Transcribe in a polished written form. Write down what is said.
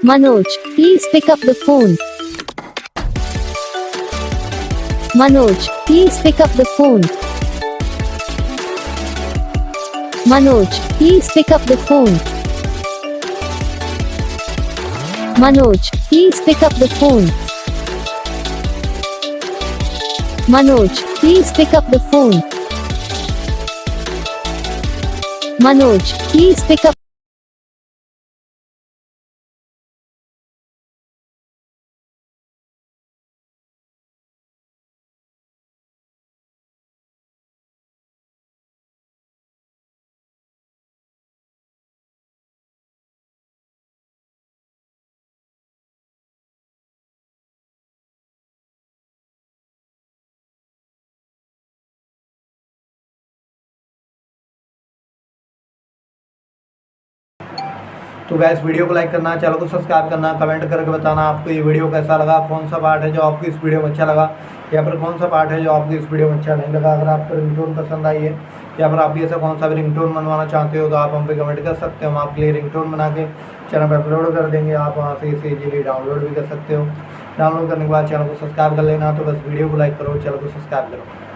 Manoj, please pick up the phone. Manoj, please pick up the phone. Manoj, please pick up the phone. Manoj, please pick up the phone. Manoj, please pick up the phone. Manoj, please pick up. तो gas video को like करना, channel को subscribe करना, comment करके बताना आपको ये video कैसा लगा, कौन सा पार्ट है जो आपको इस वीडियो में अच्छा लगा या फिर कौन सा पार्ट है जो आपको इस वीडियो में अच्छा नहीं लगा। अगर आपको रिंगटोन पसंद आई है या फिर आप भी ऐसा कौन सा भी रिंगटोन बनवाना चाहते हो तो आप हम पे कमेंट कर सकते हो। हम आपके लिए रिंगटोन बना के चैनल पर अपलोड कर देंगे, आप वहाँ से इसे इजीली डाउनलोड भी कर सकते हो। डाउनलोड करने के बाद चैनल को सब्सक्राइब कर लेना। तो बस वीडियो को लाइक करो, चैनल को सब्सक्राइब करो।